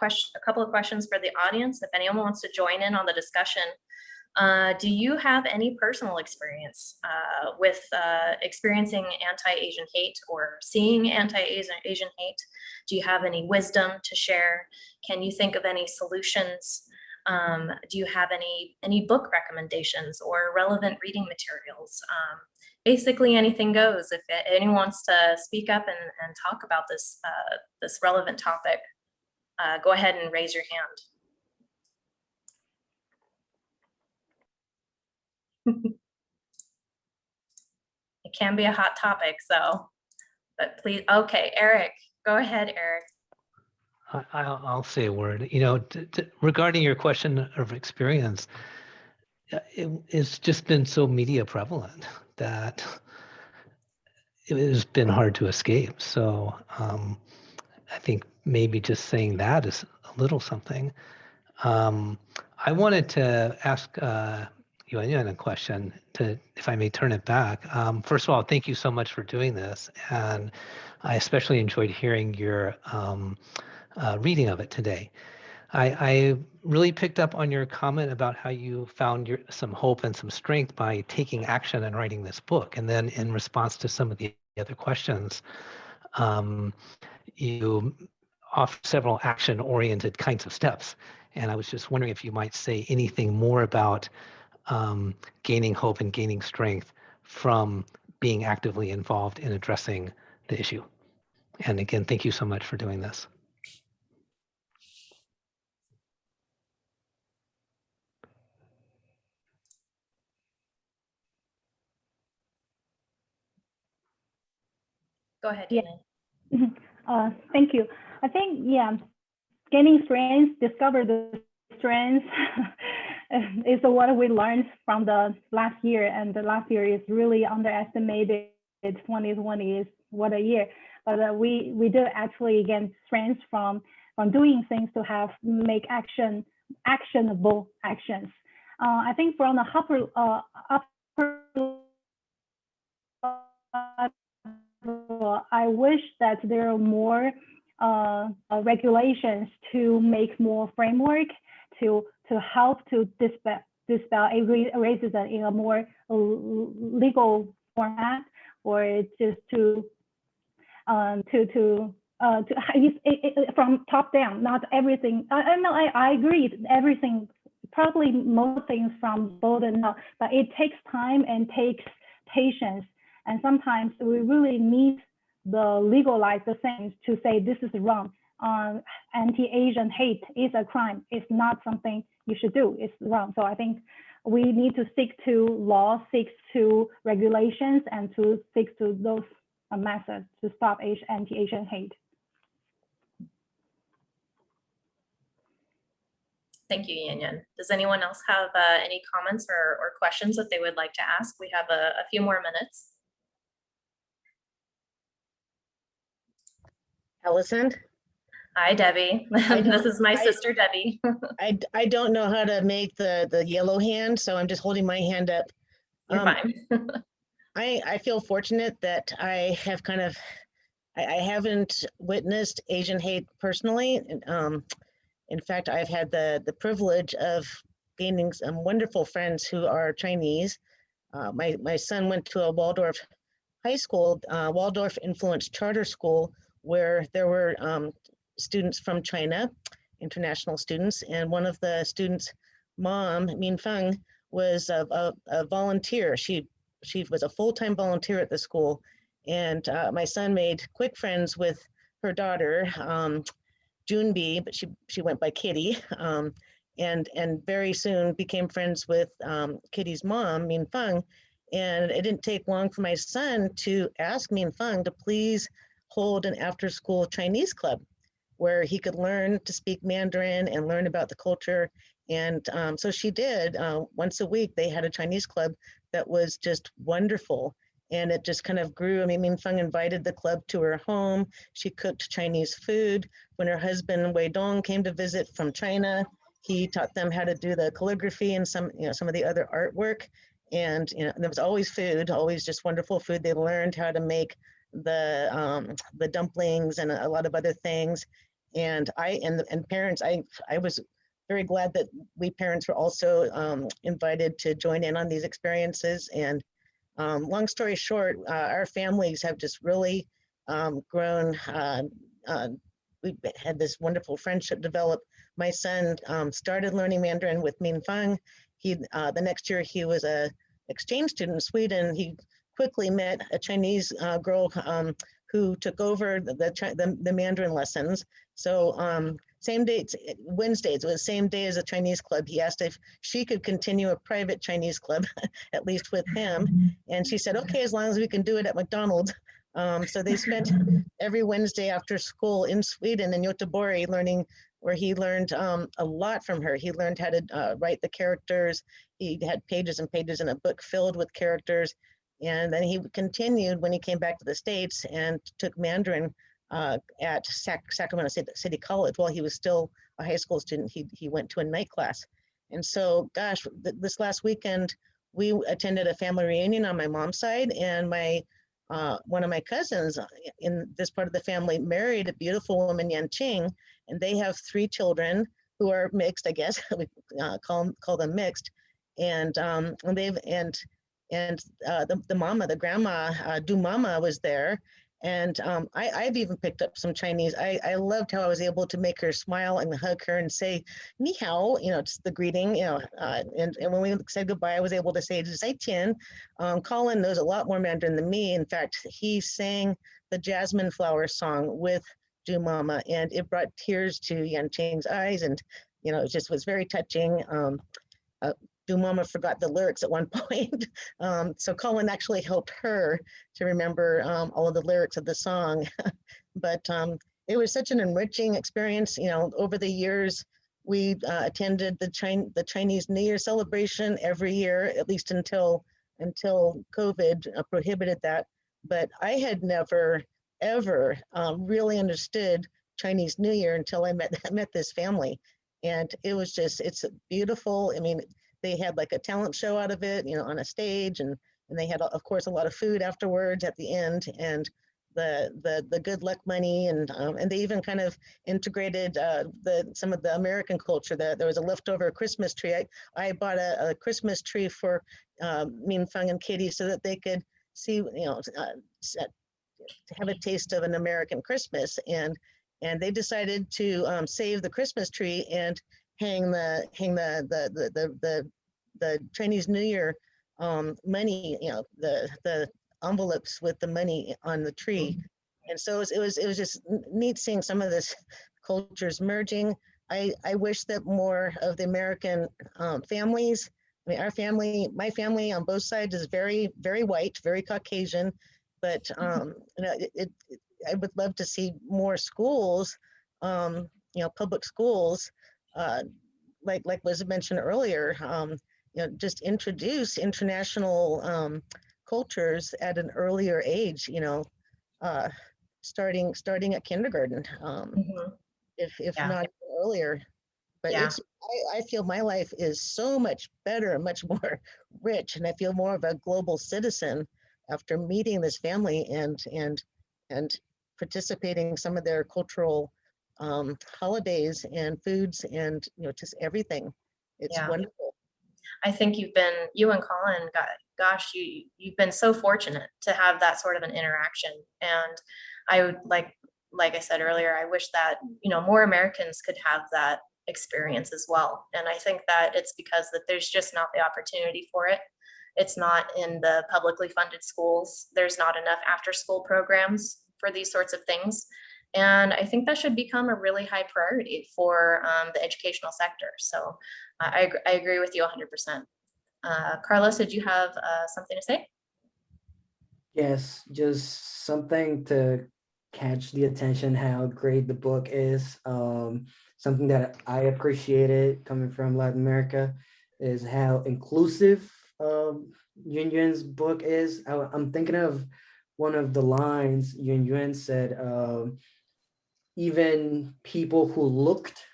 couple of questions for the audience. If anyone wants to join in on the discussion, do you have any personal experience with experiencing anti-Asian hate or seeing anti-Asian hate? Do you have any wisdom to share? Can you think of any solutions? Do you have any book recommendations or relevant reading materials? Basically anything goes. If anyone wants to speak up and talk about this relevant topic, go ahead and raise your hand. It can be a hot topic, but please, okay, Eric, go ahead, Eric. I'll say a word. You know, regarding your question of experience, it's just been so media prevalent that it has been hard to escape. So I think maybe just saying that is a little something. I wanted to ask Yuanyuan a question, if I may turn it back. First of all, thank you so much for doing this. And I especially enjoyed hearing your reading of it today. I really picked up on your comment about how you found some hope and some strength by taking action and writing this book. And then in response to some of the other questions, you offer several action-oriented kinds of steps. And I was just wondering if you might say anything more about gaining hope and gaining strength from being actively involved in addressing the issue. And again, thank you so much for doing this. Go ahead, Yeah. Dana. Thank you. I think, yeah, gaining strengths, discover the strengths is what we learned from the last year. And the last year is really underestimated. 2020 is what a year. But we did actually gain strengths from doing things to make actionable actions. I think from the upper level, I wish that there are more regulations to make more framework to help to dispel racism in a more legal format, or just from top down, not everything. I agree, everything, probably most things from bottom up, but it takes time and takes patience. And sometimes we really need the legalize the things to say this is wrong. Anti-Asian hate is a crime. It's not something you should do. It's wrong. So I think we need to stick to law, stick to regulations, and to stick to those methods to stop anti-Asian hate. Thank you, Yuanyuan. Does anyone else have any comments or questions that they would like to ask? We have a few more minutes. Allison? Hi, Debbie. This is my sister, Debbie. I don't know how to make the yellow hand, so I'm just holding my hand up. You're fine. I feel fortunate that I have I haven't witnessed Asian hate personally. In fact, I've had the privilege of gaining some wonderful friends who are Chinese. My son went to a Waldorf high school, Waldorf influenced charter school, where there were students from China, international students, and one of the students' mom, Min Feng, was a volunteer. She was a full-time volunteer at the school, and my son made quick friends with her daughter, Junbi, but she went by Kitty, and very soon became friends with Kitty's mom, Min Feng. And it didn't take long for my son to ask Min Feng to please hold an after-school Chinese club where he could learn to speak Mandarin and learn about the culture. And so she did. Once a week, they had a Chinese club that was just wonderful. And it just kind of grew. I mean, Min Feng invited the club to her home. She cooked Chinese food. When her husband, Wei Dong, came to visit from China, he taught them how to do the calligraphy and some of the other artwork. And there was always food, always just wonderful food. They learned how to make the dumplings and a lot of other things. And parents, I was very glad that we parents were also invited to join in on these experiences. And long story short, our families have just really grown. We had this wonderful friendship develop. My son started learning Mandarin with Min Feng. The next year he was a exchange student in Sweden. He quickly met a Chinese girl who took over the Mandarin lessons. So same day, Wednesdays, it was the same day as a Chinese club. He asked if she could continue a private Chinese club, at least with him. And she said, okay, as long as we can do it at McDonald's. So they spent every Wednesday after school in Sweden, in Göteborg, learning, where he learned a lot from her. He learned how to write the characters. He had pages and pages in a book filled with characters. And then he continued when he came back to the States and took Mandarin at Sacramento City College. While he was still a high school student, he went to a night class. And so, gosh, this last weekend, we attended a family reunion on my mom's side, and one of my cousins in this part of the family married a beautiful woman, Yan Qing, and they have 3 children who are mixed, I guess. We call them mixed. And the mama, the grandma, Du Mama, was there. And I've even picked up some Chinese. I loved how I was able to make her smile and hug her and say, ni hao, just the greeting, and when we said goodbye, I was able to say, zai tian. Colin knows a lot more Mandarin than me. In fact, he sang the Jasmine Flower song with Du Mama, and it brought tears to Yan Qing's eyes. And, it just was very touching. Du Mama forgot the lyrics at one point. So Colin actually helped her to remember all of the lyrics of the song. but it was such an enriching experience. You know, over the years, we attended the Chinese New Year celebration every year, at least until COVID prohibited that. But I had never ever really understood Chinese New Year until I met this family, and it was just, it's beautiful. I mean, they had like a talent show out of it, you know, on a stage, and they had, of course, a lot of food afterwards at the end, and the good luck money, and they even kind of integrated some of the American culture. That there was a leftover Christmas tree. I bought a Christmas tree for Min Feng and Kitty so that they could see, you know, to have a taste of an American Christmas, and they decided to save the Christmas tree and hang the Chinese New Year money, you know, the envelopes with the money on the tree. And so it was just neat seeing some of this cultures merging. I wish that more of the American families, I mean, my family on both sides is very, very white, very Caucasian, but you know, I would love to see more schools, you know, public schools, like was mentioned earlier, you know, just introduce international cultures at an earlier age, you know, starting at kindergarten, if Yeah. not earlier. But Yeah. I feel my life is so much better, much more rich, and I feel more of a global citizen after meeting this family and participating in some of their cultural holidays and foods, and you know, just everything. It's Yeah. wonderful. I think you and Colin, gosh, you've been so fortunate to have that sort of an interaction. And I would like I said earlier, I wish that, you know, more Americans could have that experience as well. And I think that it's because that there's just not the opportunity for it. It's not in the publicly funded schools. There's not enough after school programs for these sorts of things. And I think that should become a really high priority for the educational sector. So I agree with you 100%. Carlos, did you have something to say? Yes, just something to catch the attention, how great the book is. Something that I appreciated coming from Latin America is how inclusive Yuanyuan's book is. I'm thinking of one of the lines Yuanyuan said, even people who looked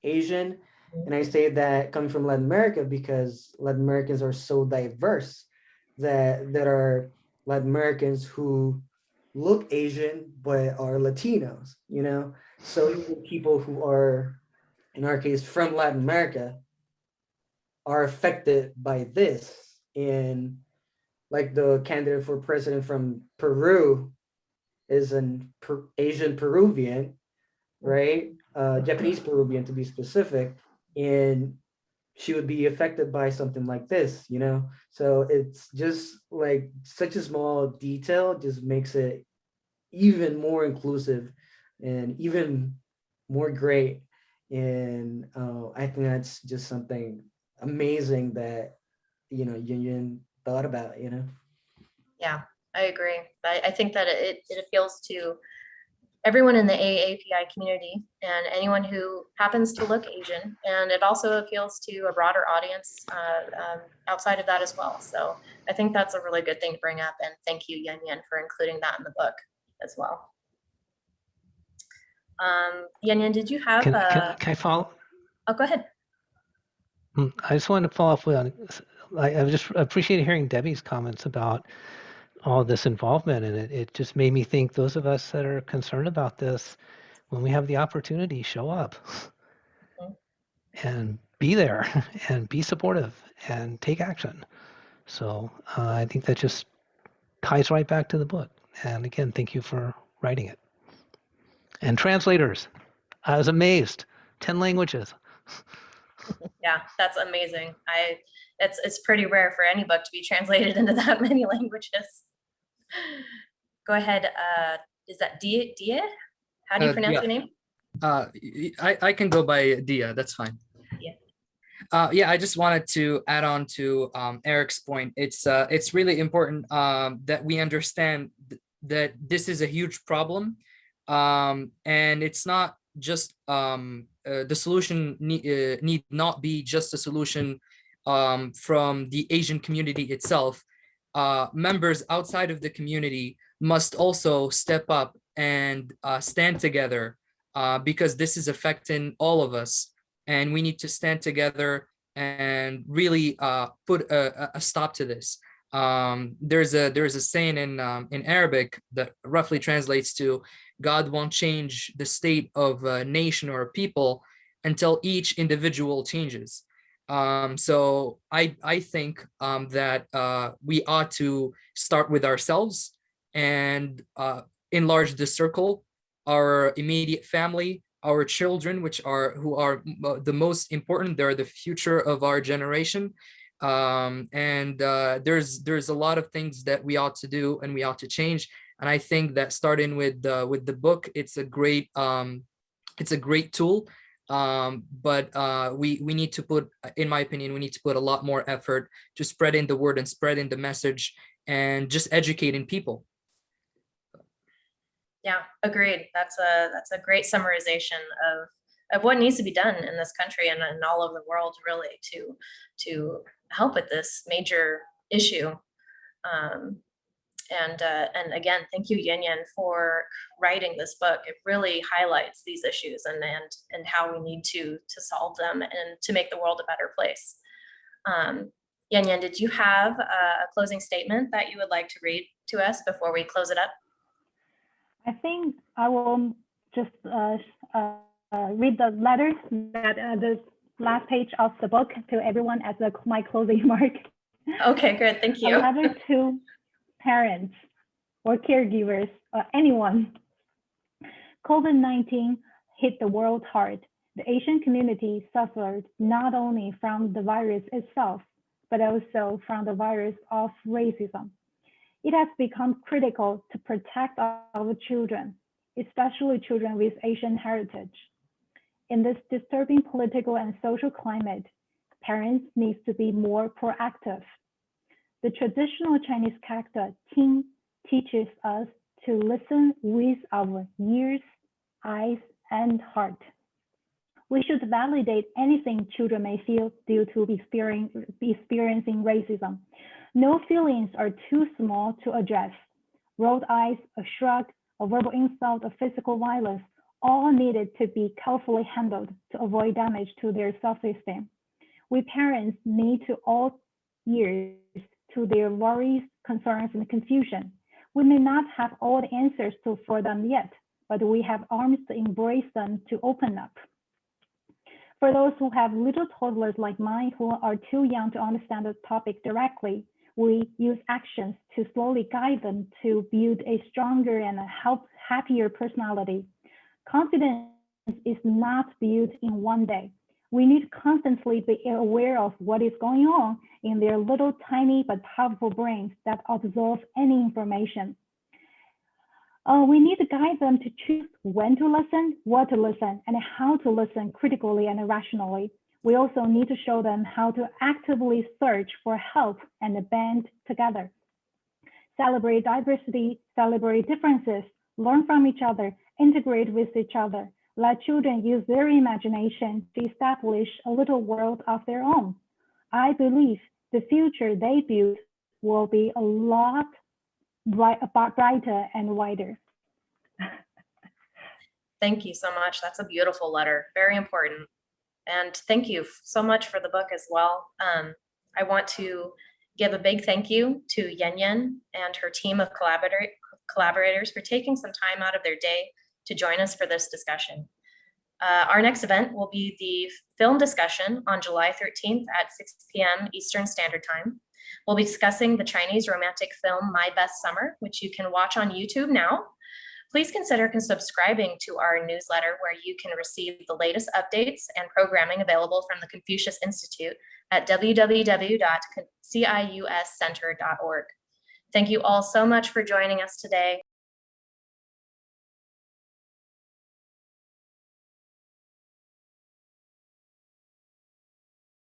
Asian. And I say that coming from Latin America because Latin Americans are so diverse that there are Latin Americans who look Asian but are Latinos, you know? So even people who are, in our case, from Latin America are affected by this. And like the candidate for president from Peru is an Asian Peruvian, right? Japanese Peruvian to be specific, and she would be affected by something like this, you know? So it's just like such a small detail just makes it even more inclusive and even more great. And I think that's just something amazing that, you know, Yuanyuan thought about, you know? Yeah, I agree. I think that it appeals to everyone in the AAPI community and anyone who happens to look Asian. And it also appeals to a broader audience outside of that as well. So I think that's a really good thing to bring up. And thank you, Yuanyuan, for including that in the book as well. Yuanyuan, did you have Can I follow? Oh, go ahead. I just wanted to follow up with, I just appreciated hearing Debbie's comments about all this involvement, and it just made me think those of us that are concerned about this, when we have the opportunity, show up and be there and be supportive and take action. So I think that just ties right back to the book. And again, thank you for writing it. And translators, I was amazed. 10 languages. Yeah, that's amazing. It's pretty rare for any book to be translated into that many languages. Go ahead. Is that Dia? How do you pronounce your name? I can go by Dia. That's fine. Yeah. Yeah, I just wanted to add on to Eric's point. It's really important that we understand that this is a huge problem, And it's not just the solution need not be just a solution from the Asian community itself. Members outside of the community must also step up and stand together, because this is affecting all of us, and we need to stand together and really put a stop to this. There's a saying in Arabic that roughly translates to, God won't change the state of a nation or a people until each individual changes. So I think that we ought to start with ourselves and enlarge the circle, our immediate family, our children, who are the most important. They're the future of our generation. And there's a lot of things that we ought to do and we ought to change. And I think that starting with the book, it's a great tool. But we need to put, in my opinion, we need to put a lot more effort to spreading the word and spreading the message and just educating people. Yeah, agreed. That's a great summarization of what needs to be done in this country and all over the world, really, to help with this major issue. And again, thank you, Yuanyuan, for writing this book. It really highlights these issues and how we need to solve them and to make the world a better place. Yuanyuan, did you have a closing statement that you would like to read to us before we close it up? I think I will just read the letter that the last page of the book to everyone as my closing remark. Okay, good. Thank you. A letter to parents or caregivers or anyone. COVID-19 hit the world hard. The Asian community suffered not only from the virus itself, but also from the virus of racism. It has become critical to protect our children, especially children with Asian heritage. In this disturbing political and social climate, parents need to be more proactive. The traditional Chinese character Ting teaches us to listen with our ears, eyes, and heart. We should validate anything children may feel due to experiencing racism. No feelings are too small to address. Rolled eyes, a shrug, a verbal insult, a physical violence, all needed to be carefully handled to avoid damage to their self-esteem. We parents need to all ears to their worries, concerns, and confusion. We may not have all the answers for them yet, but we have arms to embrace them, to open up. For those who have little toddlers like mine who are too young to understand the topic directly, we use actions to slowly guide them to build a stronger and happier personality. Confidence is not built in one day. We need to constantly be aware of what is going on in their little tiny but powerful brains that absorb any information. We need to guide them to choose when to listen, what to listen, and how to listen critically and rationally. We also need to show them how to actively search for help and band together. Celebrate diversity, celebrate differences, learn from each other, integrate with each other. Let children use their imagination to establish a little world of their own. I believe the future they build will be a lot brighter and wider. Thank you so much. That's a beautiful letter, very important. And thank you so much for the book as well. I want to give a big thank you to Yuanyuan and her team of collaborators for taking some time out of their day to join us for this discussion. Our next event will be the film discussion on July 13th at 6 p.m. Eastern Standard Time. We'll be discussing the Chinese romantic film My Best Summer, which you can watch on YouTube now. Please consider subscribing to our newsletter, where you can receive the latest updates and programming available from the Confucius Institute at www.ciuscenter.org. Thank you all so much for joining us today.